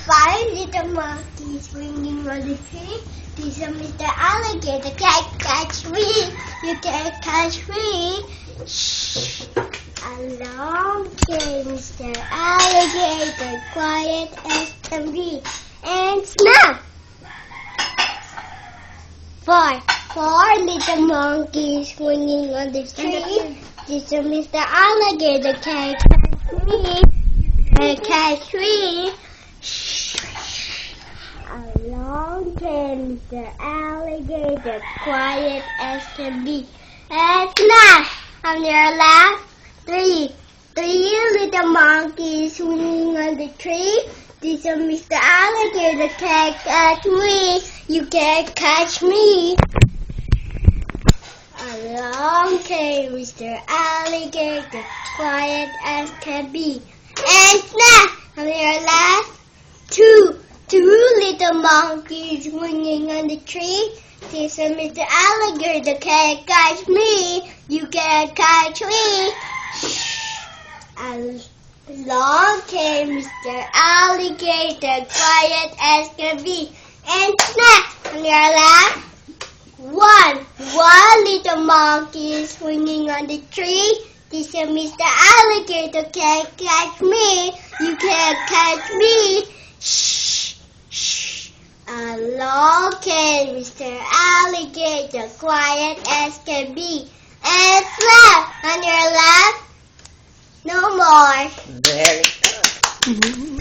Five little monkeys swinging on the tree. This is Mr. Alligator. Can't catch me. You can't catch me. Shh. Along came Mr. Alligator, quiet as can be, and snap! Four little monkeys swinging on the tree. This is Mr. Alligator. Can't catch me. Can't catch me. Along came Mr. Alligator, quiet as can be, and snap! On your left, three little monkeys swinging on the tree. This is Mr. Alligator. Can't catch me. You can't catch me. Along came Mr. Alligator, quiet as can be, and snap! On your left, two little monkeys swinging on the tree. This is Mr. Alligator. Can't catch me. You can't catch me. Along came Mr. Alligator, quiet as can be, and snap! On your left, one little monkey swinging on the tree. This is Mr. Alligator. Can't catch me. You can't catch me. Along came Mr. Alligator, quiet as can be, and snap! On your left, no more. Very good.